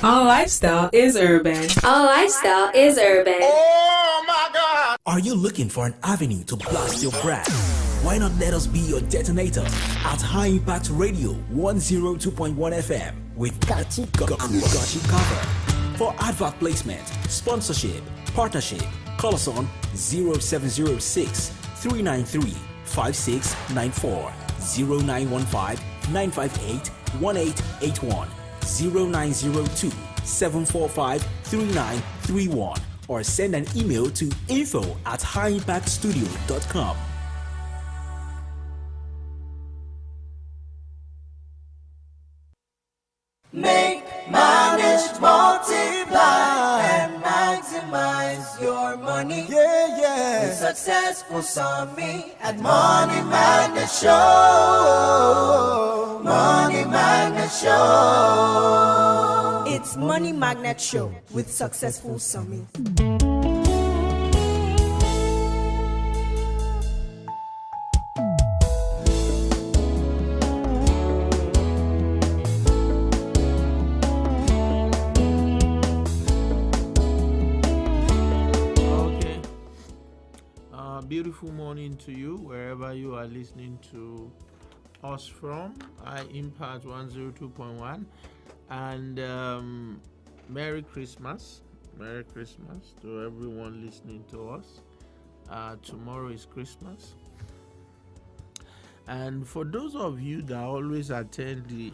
Our lifestyle is urban. Our lifestyle is urban. Oh my God! Are you looking for an avenue to blast your brand? Why not let us be your detonator at High Impact Radio 102.1 FM with Got You Covered. For advert placement, sponsorship, partnership, call us on 0706 393 5694 0915 958 1881 0902 745 3931 or send an email to info@highimpactstudio.com. Make, manage, multiply, and maximize your money. Yeah, yeah. With Successful Summit at Money Magnet Show. Money Magnet Show. It's Money Magnet Show with Successful Summit. Beautiful morning to you wherever you are listening to us from. I Impact 102.1 and Merry Christmas to everyone listening to us. Tomorrow is Christmas, and for those of you that always attend the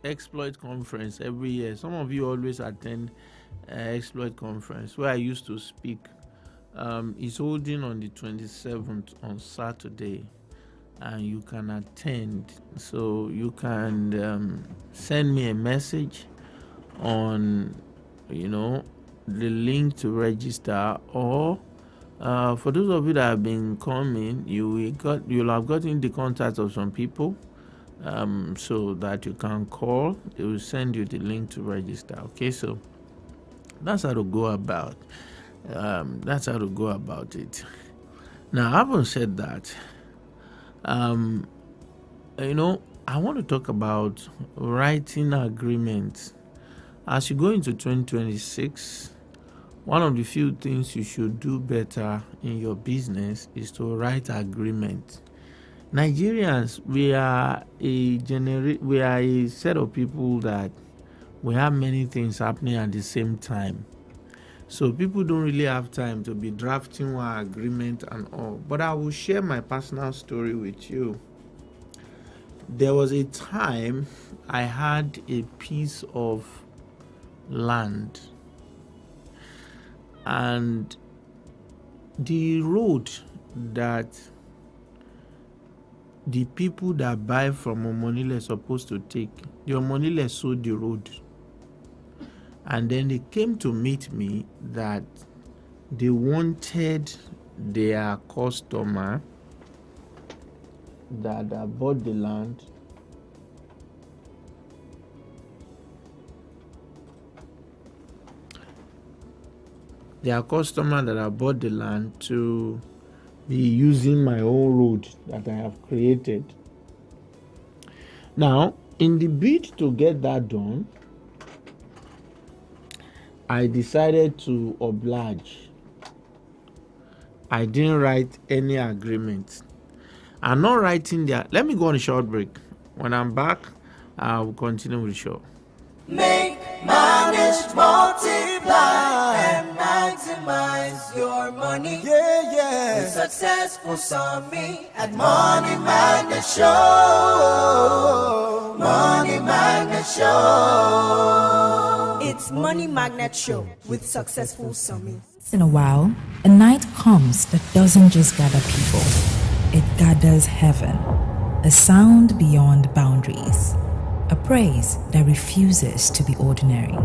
Exploit Conference every year, some of you always attend Exploit Conference where I used to speak. It's holding on the 27th on Saturday, and you can attend. So you can send me a message on, the link to register, or for those of you that have been coming, you'll have gotten the contact of some people, so that you can call. They will send you the link to register. Okay, so that's how to go about. That's how to go about it. Now, having said that, I want to talk about writing agreements. As you go into 2026, one of the few things you should do better in your business is to write agreements. Nigerians, we are a set of people that we have many things happening at the same time. So people don't really have time to be drafting one agreement and all. But I will share my personal story with you. There was a time I had a piece of land, and the road that the people that buy from Omonile are supposed to take, the Omonile sold the road. And then they came to meet me that they wanted their customer that bought the land to be using my own road that I have created. Now, in the bid to get that done, I decided to oblige. I didn't write any agreement. I'm not writing there. Let me go on a short break. When I'm back, I will continue with the show. Make, manage, multiply, and maximize your money. Yeah, yeah. With Successful Summit at Money Magnet Show. Money Magnet Show. It's Money Magnet Show with Successful Summit. Once in a while, a night comes that doesn't just gather people, it gathers heaven. A sound beyond boundaries. A praise that refuses to be ordinary.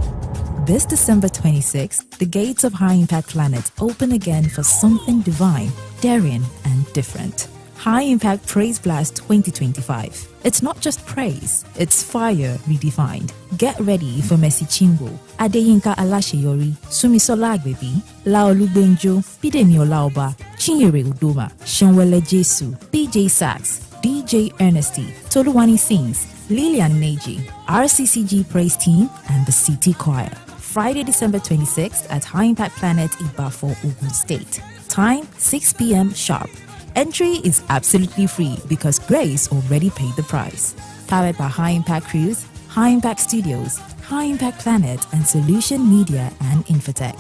This December 26th, the gates of High Impact Planet open again for something divine, daring, and different. High Impact Praise Blast 2025. It's not just praise, it's fire redefined. Get ready for Mercy Chinwo, Adeyinka Alasheyori, Sumisola Agbebi, Laolu Benjo, Bidemi Olaoba, Chinyere Udoma, Shanwele Jesu, BJ Sax, DJ Ernesty, Toluwani Sings, Lillian Neji, RCCG Praise Team, and the City Choir. Friday, December 26th at High Impact Planet Ibafo, Ogun State. Time 6 p.m. sharp. Entry is absolutely free because Grace already paid the price. Powered by High Impact Cruise, High Impact Studios, High Impact Planet, and Solution Media and Infotech.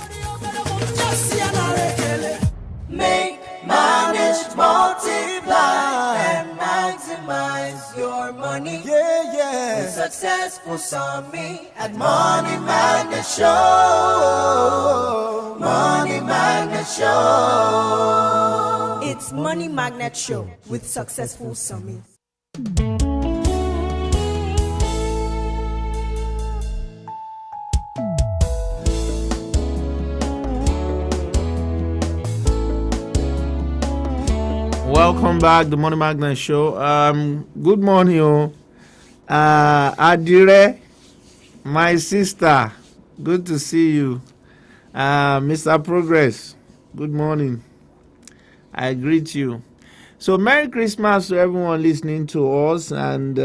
Make, manage, multiply, and maximize your money. Yeah, yeah. With Successful Summit at Money Magnet Show. Money Magnet Show. It's Money Magnet Show with Successful Summit. Welcome back, the Money Magnet Show. Good morning, Adire, my sister. Good to see you, Mr. Progress. Good morning. I greet you. So, Merry Christmas to everyone listening to us, and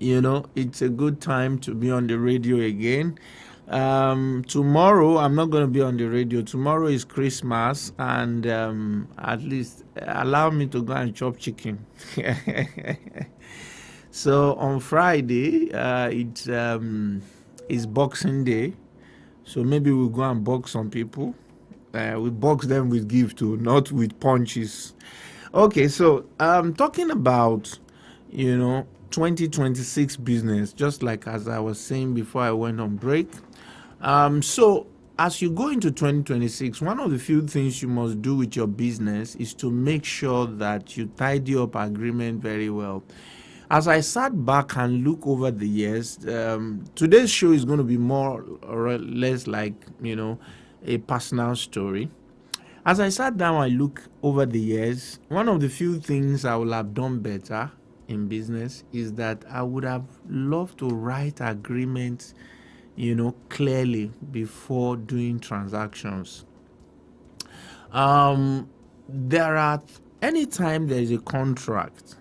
it's a good time to be on the radio again. Tomorrow I'm not going to be on the radio. Tomorrow is Christmas, and at least allow me to go and chop chicken. So on Friday, it's Boxing Day, so maybe we'll go and box some people. We box them with gift too, not with punches. Okay, so talking about 2026 business, just like as I was saying before I went on break. So as you go into 2026, one of the few things you must do with your business is to make sure that you tidy up agreement very well. As I sat back and look over the years, today's show is going to be more or less like, a personal story. As I sat down and look over the years, one of the few things I would have done better in business is that I would have loved to write agreements clearly before doing transactions. Anytime there is a contract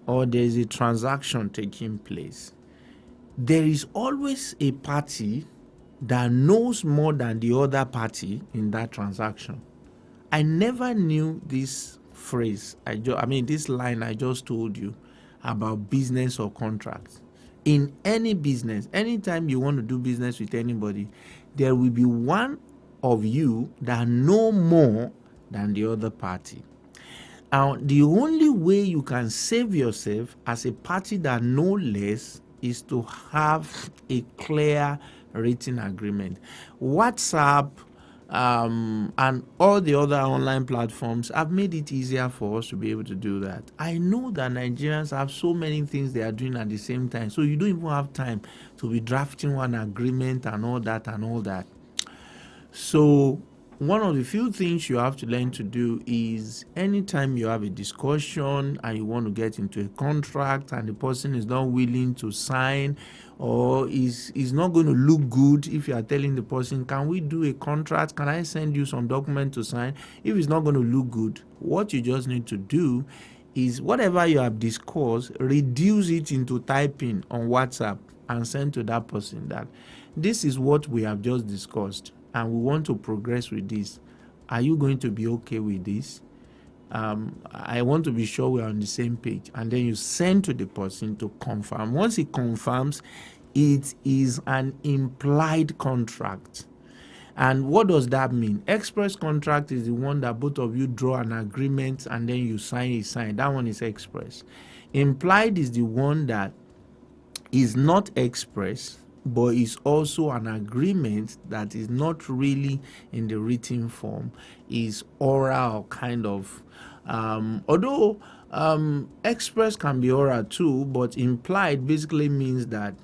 or there is a transaction taking place, there is always a party that knows more than the other party in that transaction. I never knew this phrase. This line I just told you about business or contracts. In any business, anytime you want to do business with anybody, there will be one of you that know more than the other party. And the only way you can save yourself as a party that know less is to have a clear written agreement. WhatsApp and all the other online platforms have made it easier for us to be able to do that. I know that Nigerians have so many things they are doing at the same time, so you don't even have time to be drafting one agreement and all that. So one of the few things you have to learn to do is anytime you have a discussion and you want to get into a contract and the person is not willing to sign or is not going to look good, if you are telling the person, can we do a contract? Can I send you some document to sign? If it's not going to look good, what you just need to do is whatever you have discussed, reduce it into typing on WhatsApp and send to that person that this is what we have just discussed and we want to progress with this. Are you going to be okay with this? I want to be sure we're on the same page. And then you send to the person to confirm. Once he confirms, it is an implied contract. And what does that mean? Express contract is the one that both of you draw an agreement and then you sign. That one is express. Implied is the one that is not express, but is also an agreement that is not really in the written form, is oral kind of. Although express can be oral too, but implied basically means that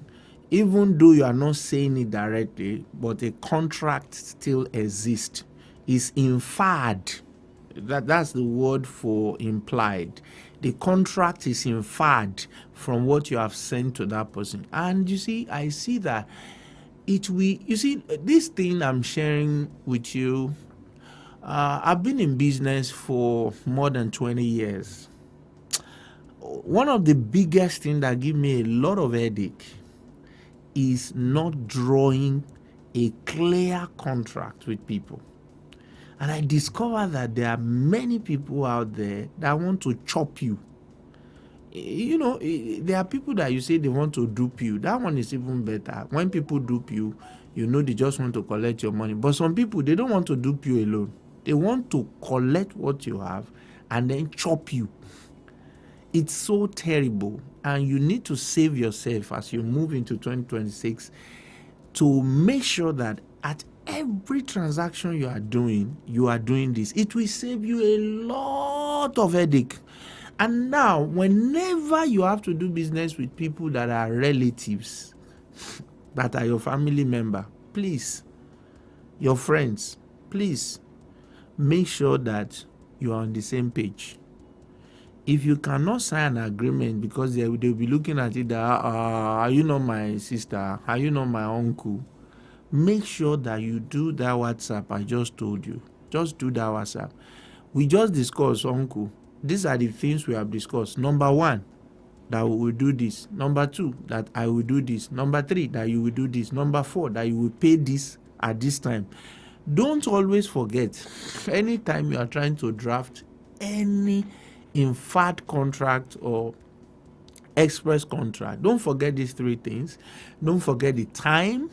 even though you are not saying it directly, but a contract still exists, is inferred. That's the word for implied. The contract is inferred from what you have sent to that person. And you see, I see that this thing I'm sharing with you, I've been in business for more than 20 years. one of the biggest things that give me a lot of headache is not drawing a clear contract with people. And I discovered that there are many people out there that want to chop you. You know, there are people that you say they want to dupe you. That one is even better. When people dupe you, you know they just want to collect your money. But some people, they don't want to dupe you alone. They want to collect what you have and then chop you. It's so terrible. And you need to save yourself as you move into 2026 to make sure that at every transaction you are doing this. It will save you a lot of headache. And now, whenever you have to do business with people that are relatives, that are your family member, please, your friends, please make sure that you are on the same page. If you cannot sign an agreement because they'll be looking at it that, are you not my sister? Are you not my uncle? Make sure that you do that WhatsApp I just told you. Just do that WhatsApp. We just discussed, uncle. These are the things we have discussed. Number 1, that we will do this. Number 2, that I will do this. Number 3, that you will do this. Number 4, that you will pay this at this time. Don't always forget, anytime you are trying to draft any inferred contract or express contract, don't forget these 3 things. Don't forget the time,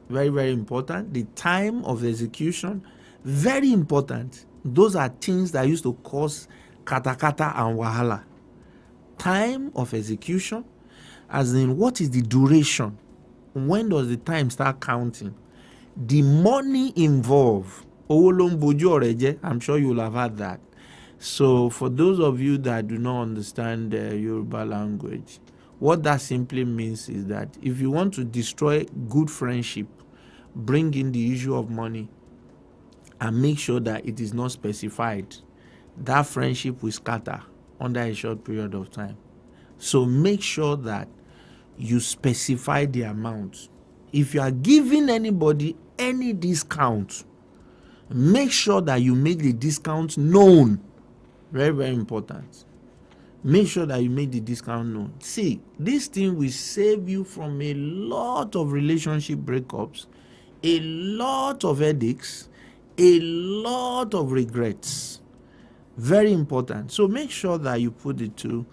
very, very important. The time of execution, very important. Those are things that used to cause katakata and wahala. Time of execution, as in what is the duration? When does the time start counting? The money involved. I'm sure you'll have had that. So for those of you that do not understand Yoruba language, what that simply means is that if you want to destroy good friendship, bring in the issue of money and make sure that it is not specified, that friendship will scatter under a short period of time. So make sure that you specify the amount. If you are giving anybody any discount, make sure that you make the discount known. Very, very important. Make sure that you make the discount known. See, this thing will save you from a lot of relationship breakups, a lot of headaches, a lot of regrets. Very important. So make sure that you put the 2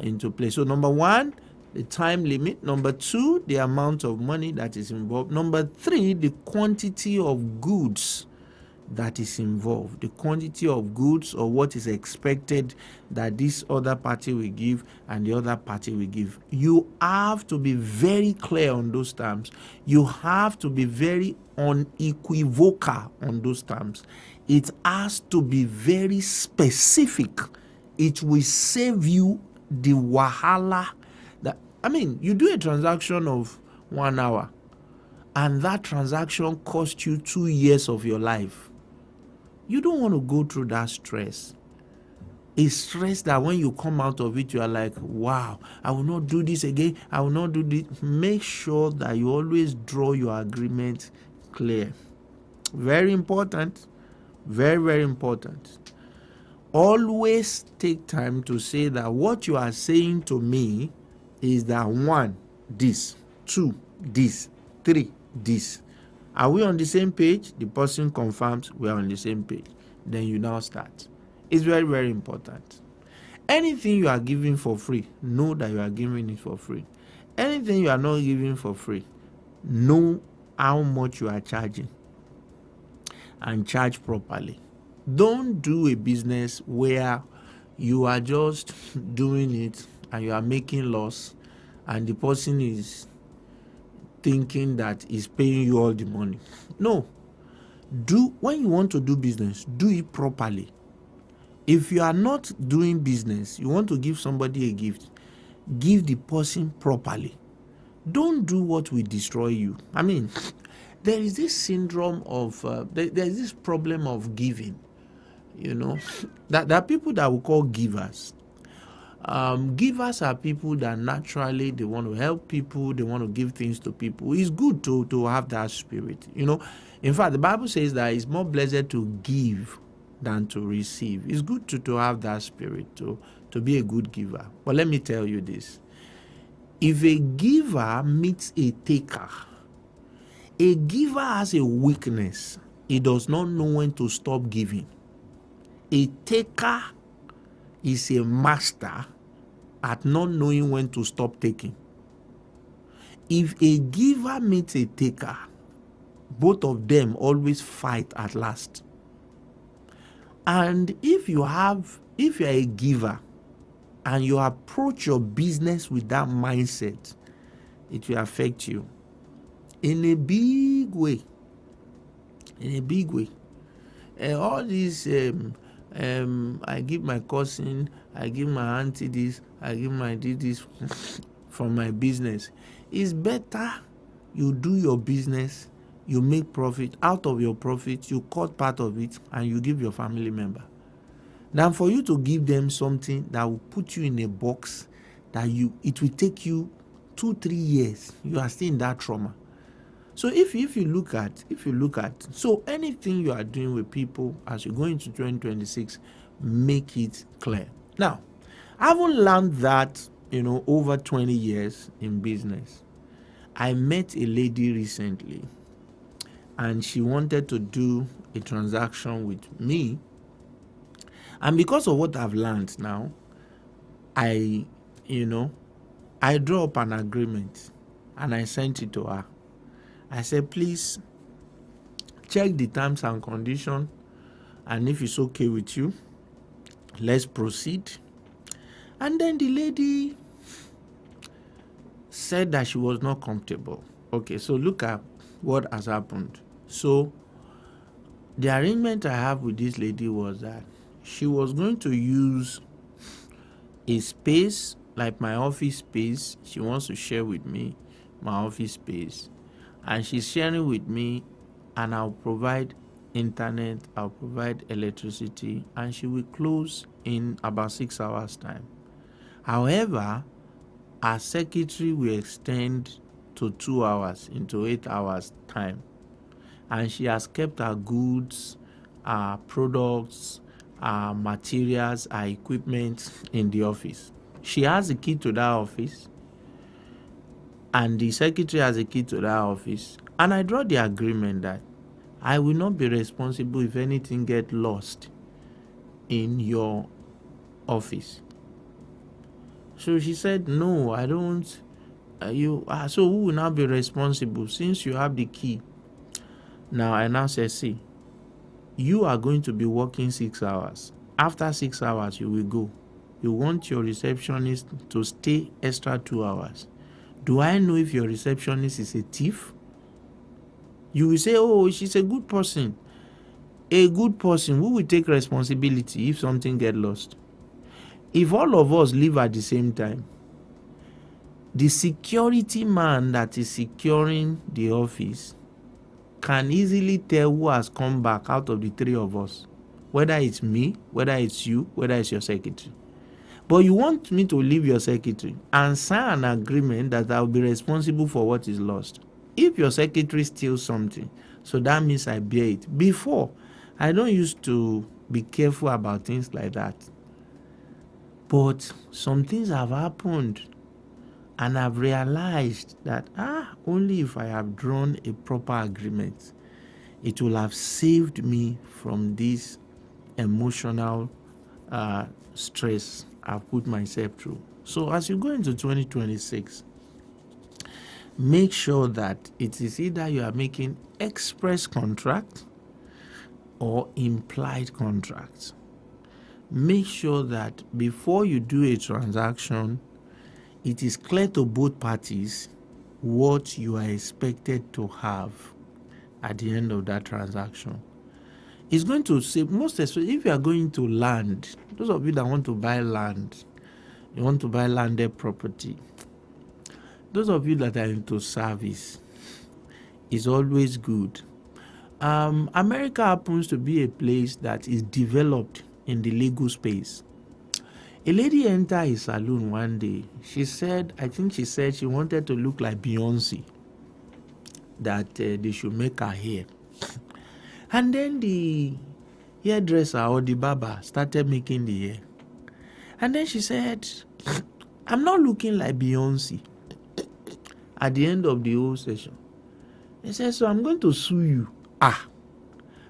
into place. So number 1, the time limit. Number 2, the amount of money that is involved. Number 3, the quantity of goods that is involved. The quantity of goods or what is expected that this other party will give and the other party will give. You have to be very clear on those terms. You have to be very unequivocal on those terms. It has to be very specific. It will save you the wahala. You do a transaction of 1 hour and that transaction cost you 2 years of your life. You don't want to go through that stress. A stress that when you come out of it, you are like, wow, I will not do this again. I will not do this. Make sure that you always draw your agreement clear. Very important. Very, very important. Always take time to say that what you are saying to me is that 1, this, 2, this, 3, this. Are we on the same page? The person confirms we are on the same page. Then you now start. It's very, very important. Anything you are giving for free, know that you are giving it for free. Anything you are not giving for free, know how much you are charging and charge properly. Don't do a business where you are just doing it and you are making loss and the person is thinking that is paying you all the money. No. When you want to do business, do it properly. If you are not doing business, you want to give somebody a gift, give the person properly. Don't do what will destroy you. There is this syndrome of, there is this problem of giving, that there are people that we call givers. Givers are people that naturally, they want to help people, they want to give things to people. It's good to have that spirit, In fact, the Bible says that it's more blessed to give than to receive. It's good to have that spirit, to to be a good giver. But let me tell you this. If a giver meets a taker, a giver has a weakness. He does not know when to stop giving. A taker is a master at not knowing when to stop taking. If a giver meets a taker, both of them always fight at last. And if you're a giver and you approach your business with that mindset, it will affect you in a big way. In a big way. All these, I give my cousin, I give my auntie this, I give my this from my business. It's better you do your business, you make profit. Out of your profit, you cut part of it and you give your family member, than for you to give them something that will put you in a box that it will take you 2-3 years. You are still in that trauma. So if you look at so anything you are doing with people as you go into 2026, make it clear. Now, I haven't learned that over 20 years in business. I met a lady recently and she wanted to do a transaction with me. And because of what I've learned now, I draw up an agreement and I sent it to her. I said, please check the terms and conditions, and if it's okay with you, let's proceed. And then the lady said that she was not comfortable. Okay, so look at what has happened. So the arrangement I have with this lady was that she was going to use a space like my office space. She wants to share with me my office space. And she's sharing with me, and I'll provide internet, I'll provide electricity, and she will close in about 6 hours' time. However, our secretary will extend to 2 hours into 8 hours' time. And she has kept our goods, our products, our materials, our equipment in the office. She has the key to that office, and the secretary has a key to that office. And I draw the agreement that I will not be responsible if anything gets lost in your office. So she said, no, I don't. So who will now be responsible since you have the key? Now I now say, see, you are going to be working 6 hours. After 6 hours, you will go. You want your receptionist to stay extra 2 hours. Do I know if your receptionist is a thief? You will say, oh, she's a good person. A good person who will take responsibility if something gets lost. If all of us live at the same time, the security man that is securing the office can easily tell who has come back out of the three of us, whether it's me, whether it's you, whether it's your secretary. But you want me to leave your secretary and sign an agreement that I will be responsible for what is lost. If your secretary steals something, so that means I bear it. Before, I don't used to be careful about things like that. But some things have happened, and I've realized that only if I have drawn a proper agreement, it will have saved me from this emotional stress I've put myself through. So as you go into 2026, make sure that it is either you are making express contract or implied contract. Make sure that before you do a transaction, it is clear to both parties what you are expected to have at the end of that transaction. It's going to save, most especially if you are going to land, those of you that want to buy land, you want to buy landed property, those of you that are into service, is always good. America happens to be a place that is developed in the legal space. A lady entered a salon one day. She said she wanted to look like Beyonce, that they should make her hair. And then the hairdresser or the barber started making the hair. And then she said, I'm not looking like Beyonce. At the end of the whole session, he said, so I'm going to sue you.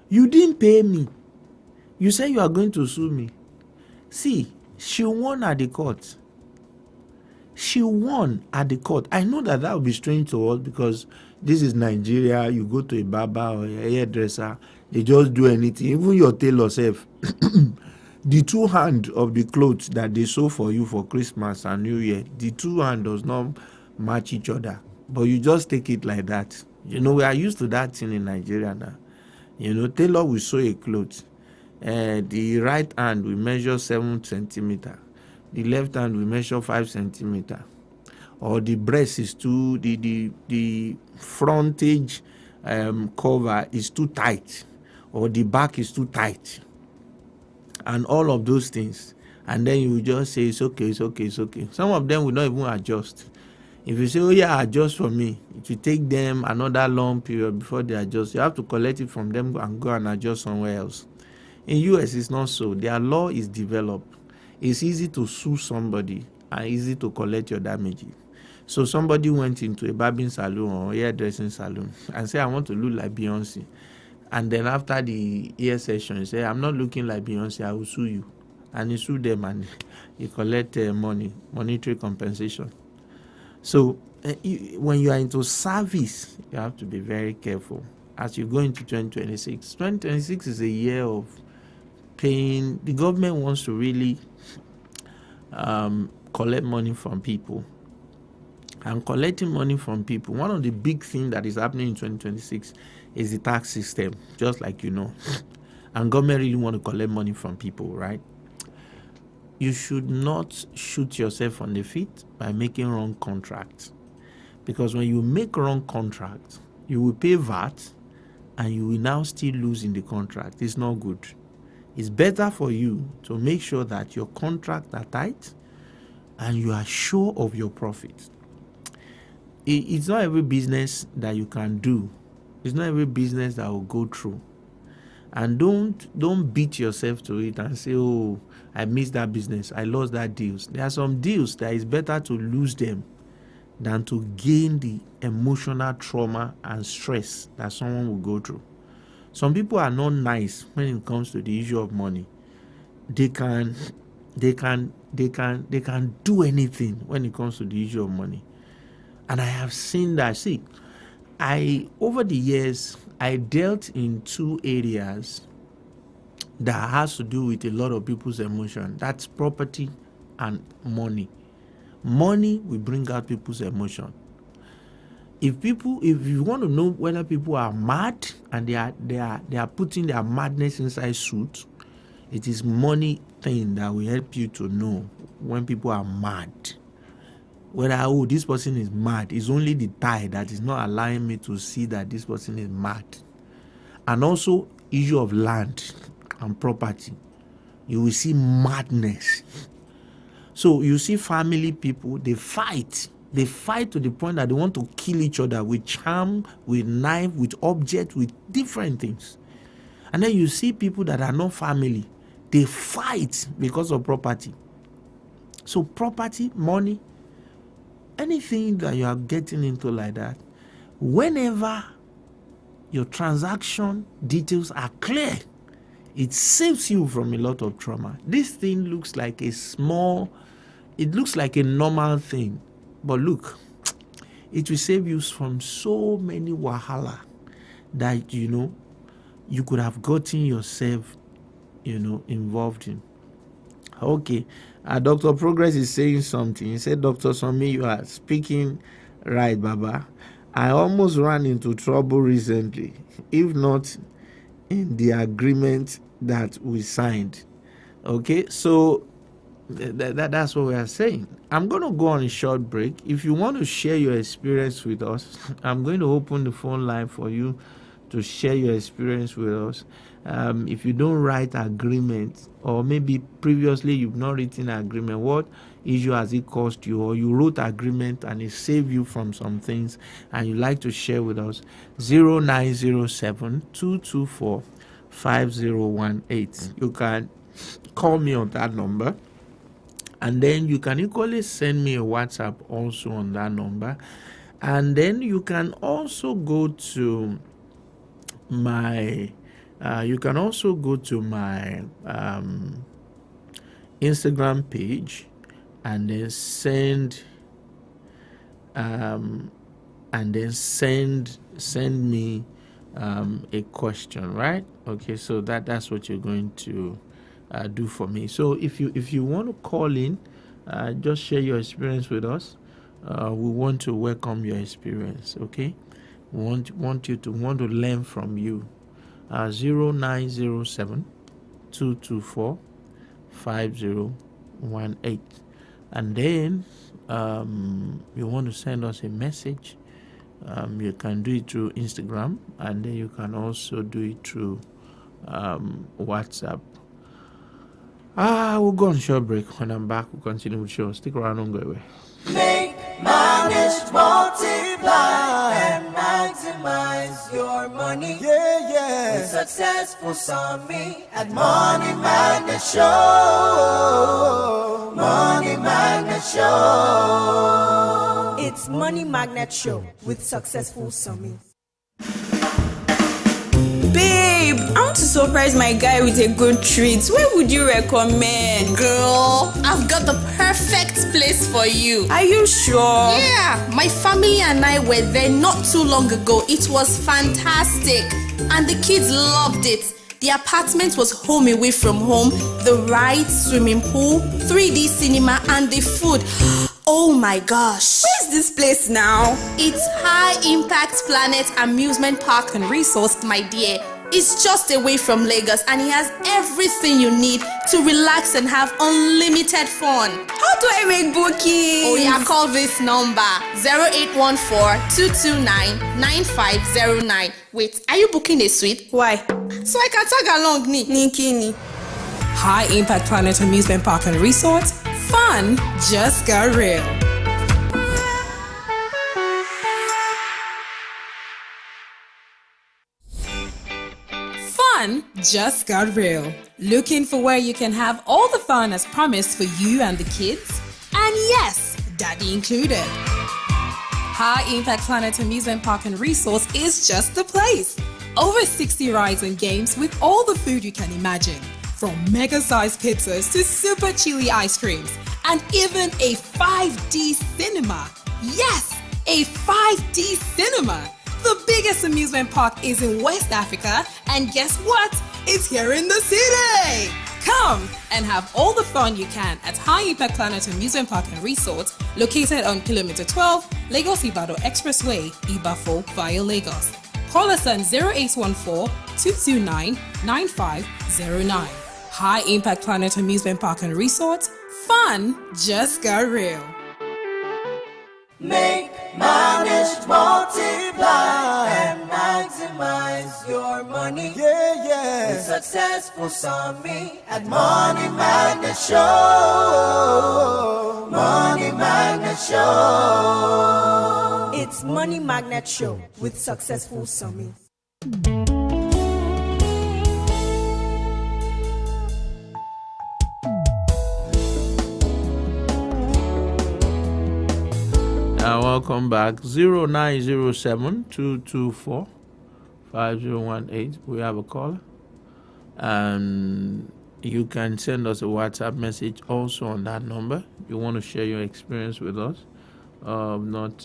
You didn't pay me. You said you are going to sue me. See, she won at the court. She won at the court. I know that would be strange to us because this is Nigeria. You go to a barber or a hairdresser, they just do anything. Even your tailor self. The two hand of the clothes that they sew for you for Christmas and New Year, the two hand does not match each other. But you just take it like that. You know, we are used to that thing in Nigeria now. You know, tailor will sew a clothes. The right hand will measure 7 centimeter. The left hand will measure 5 centimeter. Or the breast is too, the frontage cover is too tight. Or the back is too tight. And all of those things. And then you will just say, it's okay, it's okay, it's okay. Some of them will not even adjust. If you say, oh yeah, adjust for me, it will take them another long period before they adjust. You have to collect it from them and go and adjust somewhere else. In US, it's not so. Their law is developed. It's easy to sue somebody and easy to collect your damages. So somebody went into a barbering salon or hairdressing salon and said, I want to look like Beyonce. And then after the ear session, he said, I'm not looking like Beyonce, I will sue you. And he sued them and he collect monetary compensation. So when you are into service, you have to be very careful as you go into 2026. 2026 is a year of paying. The government wants to really collect money from people. And collecting money from people, one of the big things that is happening in 2026 is the tax system, just like you know. And government really want to collect money from people, right? You should not shoot yourself on the feet by making wrong contracts. Because when you make wrong contracts, you will pay VAT and you will now still lose in the contract. It's not good. It's better for you to make sure that your contracts are tight and you are sure of your profit. It's not every business that you can do. It's not every business that will go through. And don't beat yourself to it and say, oh, I missed that business, I lost that deals. There are some deals that it's better to lose them than to gain the emotional trauma and stress that someone will go through. Some people are not nice when it comes to the issue of money. They can do anything when it comes to the issue of money. And I have seen that. See, over the years, I dealt in two areas that has to do with a lot of people's emotion. That's property and money. Money will bring out people's emotion. If you want to know whether people are mad and they are putting their madness inside suits, it is money thing that will help you to know when people are mad. Whether, oh, this person is mad, it's only the tie that is not allowing me to see that this person is mad. And also issue of land and property, you will see madness. So you see family people, they fight to the point that they want to kill each other with charm, with knife, with object, with different things. And then you see people that are not family, they fight because of property. So property, money, anything that you are getting into like that, whenever your transaction details are clear, it saves you from a lot of trauma. This thing looks like it looks like a normal thing, but look, it will save you from so many wahala that, you could have gotten yourself, involved in. Okay, Dr. Progress is saying something. He said, Dr. Somi, you are speaking right, Baba. I almost ran into trouble recently, if not in the agreement that we signed. Okay, so that's what we are saying. I'm going to go on a short break. If you want to share your experience with us, I'm going to open the phone line for you to share your experience with us. If you don't write agreement, or maybe previously you've not written agreement, what issue has it cost you, or you wrote agreement and it saved you from some things and you like to share with us, 0907-224-5018. You can call me on that number, And then you can equally send me a WhatsApp also on that number. And then you can also go to my Instagram page and then send me a question, right? Okay, so that's what you're going to do for me. So if you want to call in, just share your experience with us. We want to welcome your experience. Okay, we want to learn from you. 0907 224 5018, and then you want to send us a message. You can do it through Instagram, and then you can also do it through WhatsApp. We'll go on short break. When I'm back, we'll continue with the show. Stick around, don't go away. Make, manage, multiply, and maximize your money. Yeah, yeah. With Successful Summit at Money Magnet Show. Money Magnet Show. It's Money Magnet Show with Successful Summit. Babe, I want to surprise my guy with a good treat. Where would you recommend? Girl, I've got the perfect place for you. Are you sure? Yeah, my family and I were there not too long ago. It was fantastic, and the kids loved it. The apartment was home away from home, the rides, swimming pool, 3D cinema, and the food. Oh my gosh. Where's this place now? It's High Impact Planet Amusement Park and Resort, my dear. It's just away from Lagos, and it has everything you need to relax and have unlimited fun. How do I make bookings? Oh yeah, call this number 0814-229-9509. Wait, are you booking a suite? Why? So I can tag along, Nikini. High Impact Planet Amusement Park and Resort. Fun just got real. Fun just got real. Looking for where you can have all the fun as promised for you and the kids? And yes, daddy included. High Impact Planet Amusement Park and Resort is just the place. Over 60 rides and games with all the food you can imagine. From mega-sized pizzas to super chewy ice creams, and even a 5D cinema. Yes, a 5D cinema. The biggest amusement park is in West Africa, and guess what? It's here in the city. Come and have all the fun you can at High Impact Planet Amusement Park and Resort, located on Kilometer 12, Lagos-Ibadan Expressway, Ibafo via Lagos. Call us on 0814-229-9509. High Impact Planet Amusement Park and Resort. Fun just got real. Make, manage, multiply, and maximize your money. Yeah, yeah. With Successful Summit at Money Magnet Show. Money Magnet Show. It's Money Magnet Show with Successful Summit. Welcome back. 0907-224-5018. We have a caller. And you can send us a WhatsApp message also on that number. You want to share your experience with us of not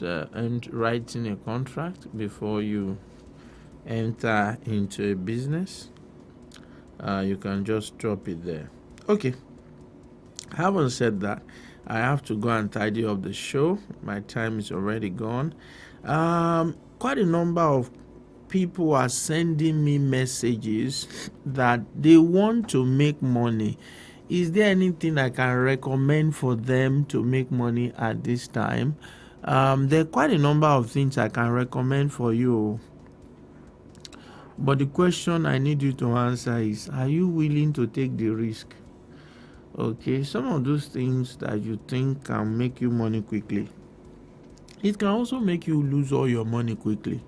writing a contract before you enter into a business. You can just drop it there. Okay. Having said that, I have to go and tidy up the show. My time is already gone. Quite a number of people are sending me messages that they want to make money. Is there anything I can recommend for them to make money at this time? There are quite a number of things I can recommend for you. But the question I need you to answer is, are you willing to take the risk? Okay, some of those things that you think can make you money quickly, it can also make you lose all your money quickly.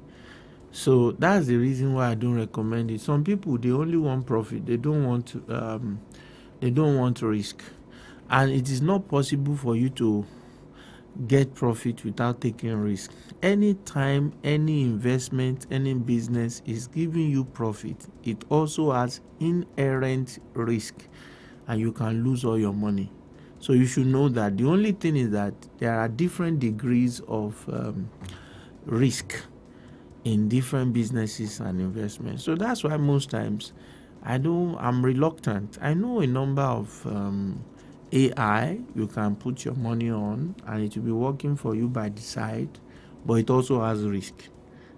So that's the reason why I don't recommend it. Some people, they only want profit. They don't want to risk. And it is not possible for you to get profit without taking risk. Anytime any investment, any business is giving you profit, it also has inherent risk, and you can lose all your money. So you should know that. The only thing is that there are different degrees of risk in different businesses and investments. So that's why most times I'm reluctant. I know a number of AI you can put your money on, and it will be working for you by the side, but it also has risk.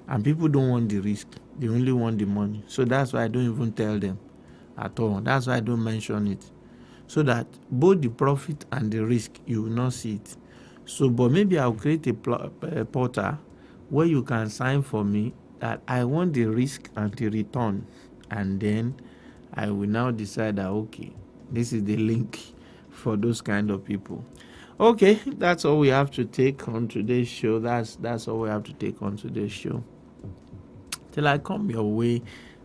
And people don't want the risk. They only want the money. So that's why I don't even tell them at all. That's why I don't mention it. So that both the profit and the risk, you will not see it. So, but maybe I'll create a portal where you can sign for me that I want the risk and the return. And then I will now decide that, okay, this is the link for those kind of people. Okay, that's all we have to take on today's show. That's all we have to take on today's show. Till I come your way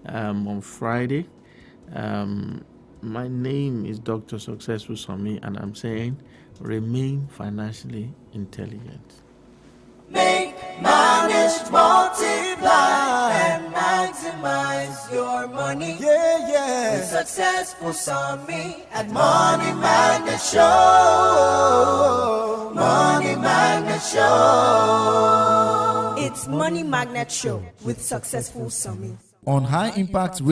on Friday. My name is Dr. Successful Sami, and I'm saying remain financially intelligent. Make money multiply and maximize your money. Yeah, yeah. With Successful Sami at Money Magnet Show. Money Magnet Show. It's Money Magnet Show with Successful Sami. On High Impact